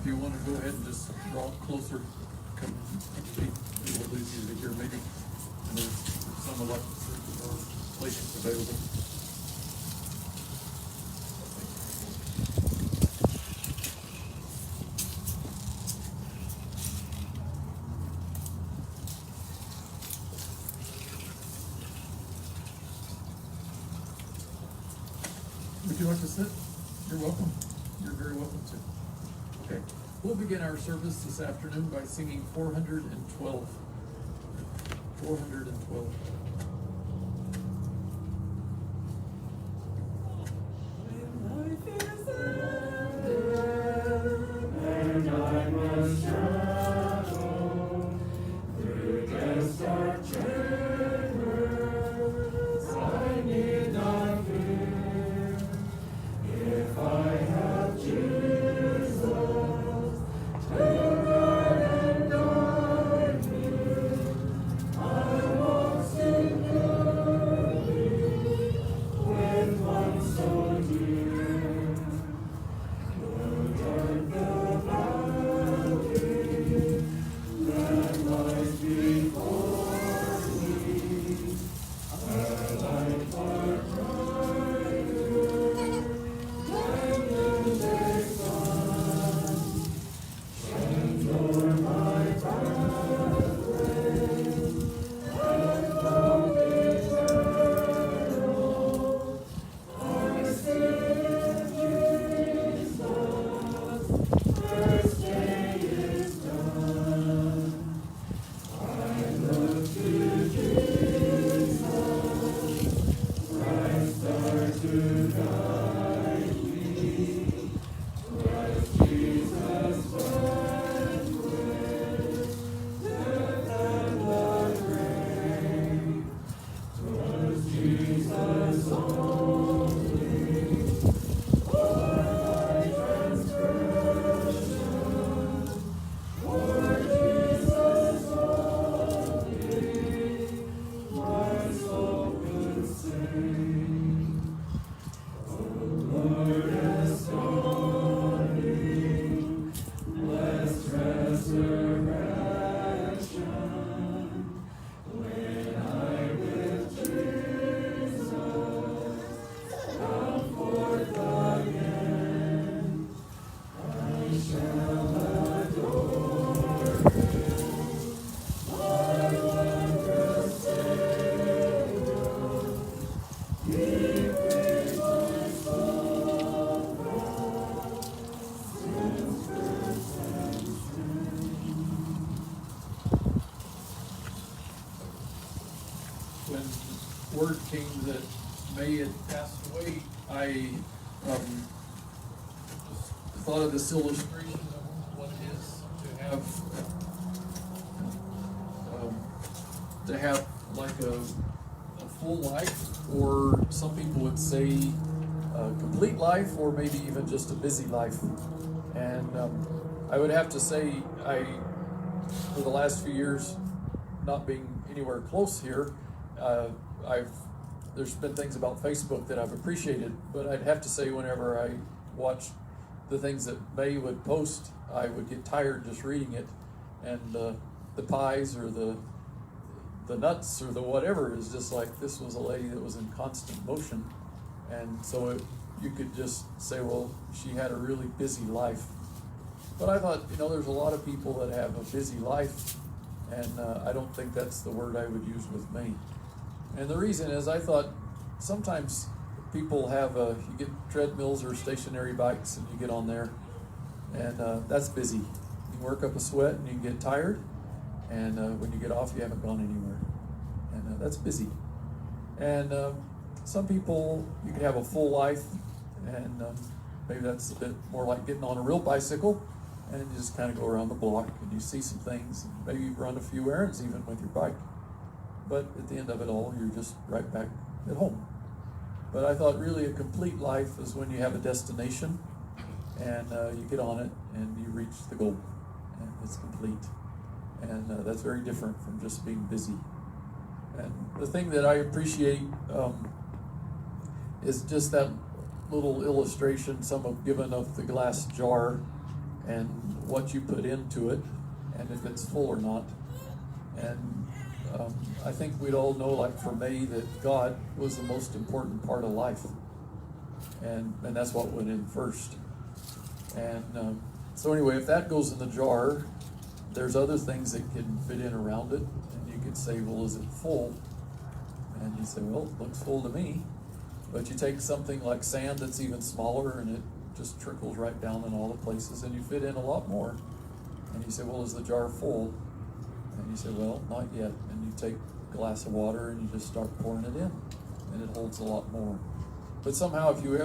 you want to go ahead and just draw closer, come speak, it will easier to hear maybe. And there's some electric or places available. Would you like to sit? You're welcome. You're very welcome to. Okay. We'll begin our service this afternoon by singing 412. 412. And I must travel through death's dark chambers. I need not fear if I have Jesus to guide and guide me. I walk securely with one so dear. Guard the valley that lies before me. A light far brighter than noonday sun shines o'er my pathway, and hope eternal I see in Jesus. First day is done. I look to Jesus, bright star to guide me. Christ Jesus vanquished death and the grave. 'Twas Jesus only for my transgression. For Jesus only my soul could sing. O Lord, astounding, blessed resurrection, when I with Jesus come forth again, I shall adore Him, my wondrous Savior. He frees my soul from sin's curse and sin. When word came that Mae had passed away, I just thought of this illustration of what it is to have like a full life, or some people would say a complete life, or maybe even just a busy life. And I would have to say, for the last few years, not being anywhere close here, there's been things about Facebook that I've appreciated, but I'd have to say whenever I watched the things that Mae would post, I would get tired just reading it, and the pies or the nuts or the whatever is just like, this was a lady that was in constant motion. And so you could just say, well, she had a really busy life. But I thought, there's a lot of people that have a busy life, and I don't think that's the word I would use with Mae. And the reason is, I thought sometimes people have you get treadmills or stationary bikes, and you get on there, and that's busy. You can work up a sweat and you can get tired, and when you get off, you haven't gone anywhere, and that's busy. And some people, you can have a full life, and maybe that's a bit more like getting on a real bicycle, and you just kind of go around the block, and you see some things, and maybe you run a few errands even with your bike. But at the end of it all, you're just right back at home. But I thought really a complete life is when you have a destination, and you get on it, and you reach the goal, and it's complete. And that's very different from just being busy. And the thing that I appreciate is just that little illustration some have given of the glass jar. and what you put into it, and if it's full or not. And I think we'd all know, like for me, that God was the most important part of life, and that's what went in first. And so anyway, if that goes in the jar, there's other things that can fit in around it, and you could say, well, is it full? And you say, well, it looks full to me. But you take something like sand that's even smaller, and it just trickles right down in all the places, and you fit in a lot more. And you say, well, is the jar full? And you say, well, not yet. And you take a glass of water and you just start pouring it in, and it holds a lot more. But somehow, if you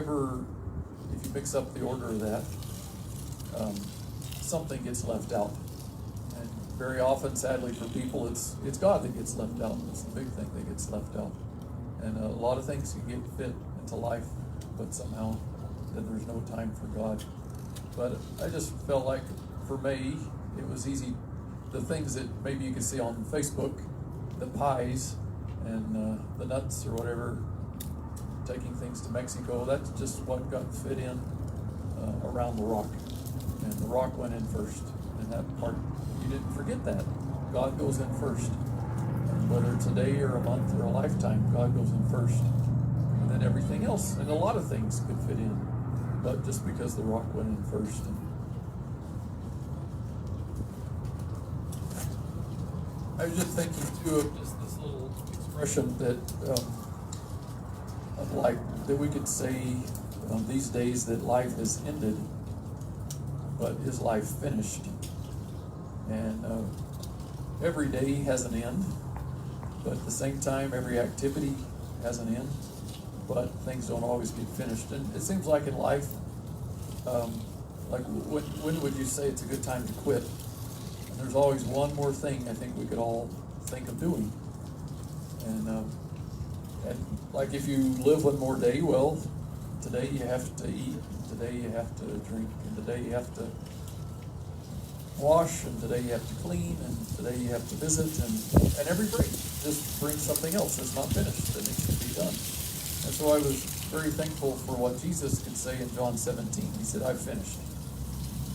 mix up the order of that, something gets left out. And very often, sadly for people, it's God that gets left out. It's the big thing that gets left out. And a lot of things can get fit into life, but somehow then there's no time for God. But I just felt like for me, it was easy. The things that maybe you can see on Facebook, the pies and the nuts or whatever, taking things to Mexico, that's just what got fit in around the rock. And the rock went in first. And that part, you didn't forget that. God goes in first. And whether it's a day or a month or a lifetime, God goes in first. And then everything else, and a lot of things could fit in. But just because the rock went in first. I was just thinking too of just this little expression that of like that we could say these days that life has ended, but is life finished? And every day has an end, but at the same time, every activity has an end, but things don't always get finished. And it seems like in life, like when would you say it's a good time to quit? And there's always one more thing I think we could all think of doing. And like if you live one more day, well, today you have to eat, today you have to drink, and today you have to wash, and today you have to clean, and today you have to visit, and every break just brings something else that's not finished that needs to be done. And so I was very thankful for what Jesus could say in John 17. He said, I've finished.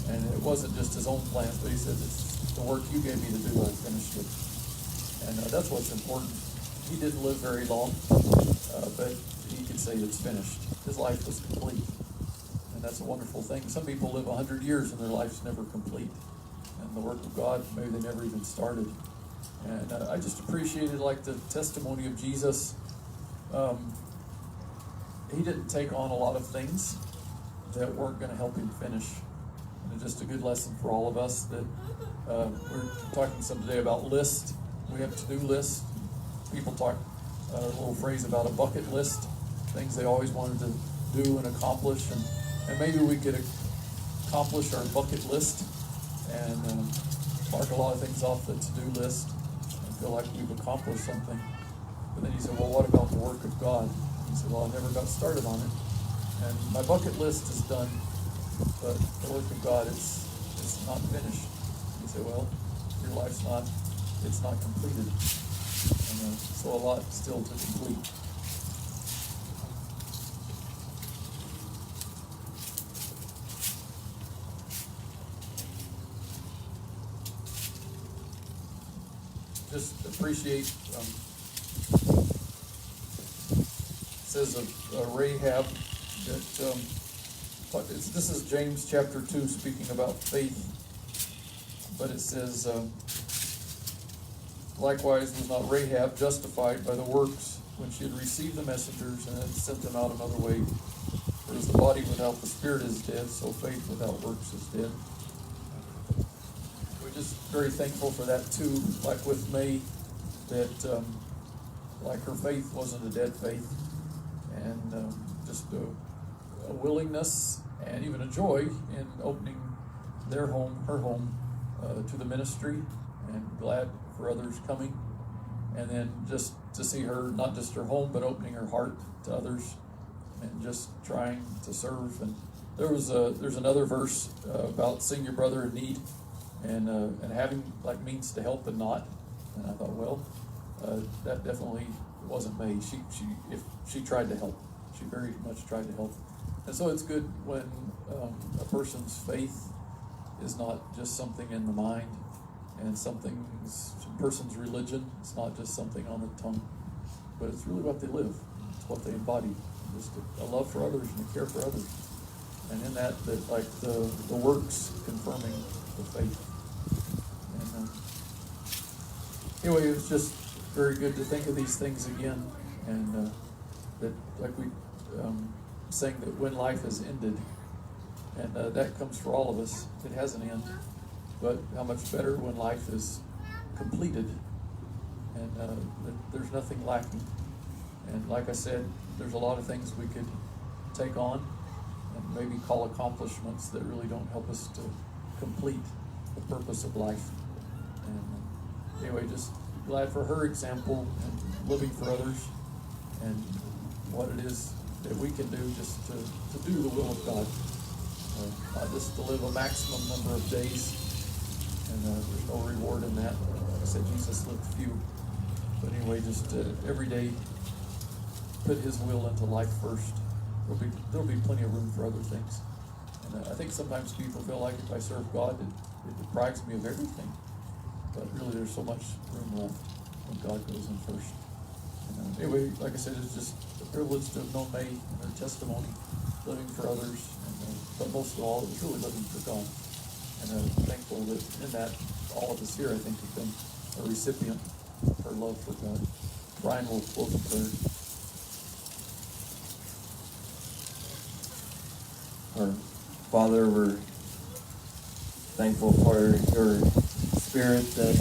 And it wasn't just his own plans, but he said, it's the work you gave me to do, I finished it. And that's what's important. He didn't live very long, but he could say it's finished. His life was complete. And that's a wonderful thing. Some people live 100 years and their life's never complete. And the work of God, maybe they never even started. And I just appreciated like the testimony of Jesus. He didn't take on a lot of things that weren't going to help him finish. And it's just a good lesson for all of us that we're talking some today about list. We have to-do lists. People talk a little phrase about a bucket list, things they always wanted to do and accomplish. And maybe we could accomplish our bucket list and mark a lot of things off the to-do list and feel like we've accomplished something. But then he said, well, what about the work of God? He said, well, I never got started on it. And my bucket list is done, but the work of God, it's not finished. He said, well, your life's not completed. And so a lot still to complete. Just appreciate, it says of Rahab that, this is James chapter 2 speaking about faith, but it says, likewise was not Rahab justified by the works when she had received the messengers and had sent them out another way. For as the body without the spirit is dead, so faith without works is dead. We're just very thankful for that too, like with Mae, that like her faith wasn't a dead faith, and just a willingness and even a joy in opening her home to the ministry, and glad for others coming. And then just to see her, not just her home, but opening her heart to others and just trying to serve. And there's another verse about seeing your brother in need and having like means to help and not. And I thought, well, that definitely wasn't me. She tried to help. She very much tried to help. And so it's good when a person's faith is not just something in the mind and some person's religion. It's not just something on the tongue, but it's really what they live. It's what they embody. Just a love for others and a care for others. And in that like the works confirming the faith. And anyway, it was just very good to think of these things again, and that like we saying that when life is ended, and that comes for all of us. It has an end, but how much better when life is completed, and that there's nothing lacking. And like I said, there's a lot of things we could take on and maybe call accomplishments that really don't help us to complete the purpose of life. And anyway, just glad for her example and living for others, and what it is that we can do just to do the will of God. Not just to live a maximum number of days, and there's no reward in that. Like I said, Jesus lived few. But anyway, just every day put His will into life first. There'll be plenty of room for other things. And I think sometimes people feel like if I serve God, it deprives me of everything. But really, there's so much room left when God goes in first. And anyway, like I said, it's just a privilege to have known Mae and her testimony, living for others, but most of all, it was really living for God. And I'm thankful that in that, all of us here, I think, have been a recipient of her love for God. Brian will close the prayer. Our Father, we're thankful for your Spirit that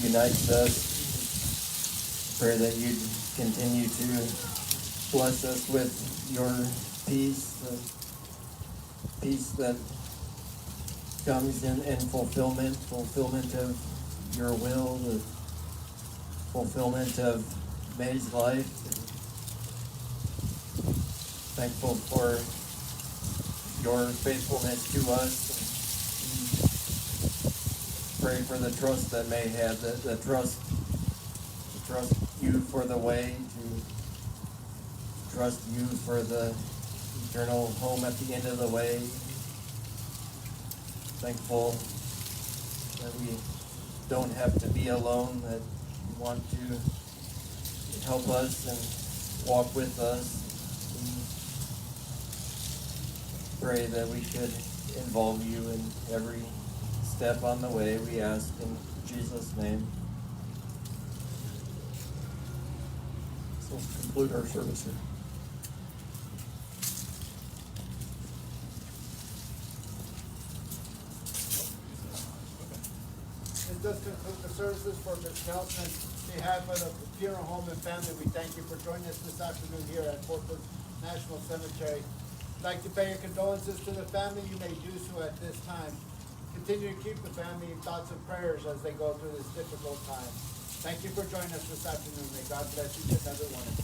unites us. Pray that you'd continue to bless us with your peace, the peace that comes in fulfillment of your will, the fulfillment of Mae's life. Thankful for your faithfulness to us. Pray for the trust that Mae had, the trust you for the way, to trust you for the eternal home at the end of the way. Thankful that we don't have to be alone, that you want to help us and walk with us. Pray that we should involve you in every step on the way, we ask in Jesus' name. So let's conclude our service here. This does conclude the services for Ms. Nelson. On behalf of the funeral home and family, we thank you for joining us this afternoon here at Fort Worth National Cemetery. I'd like to pay your condolences to the family. You may do so at this time. Continue to keep the family in thoughts and prayers as they go through this difficult time. Thank you for joining us this afternoon. May God bless each and every one of you.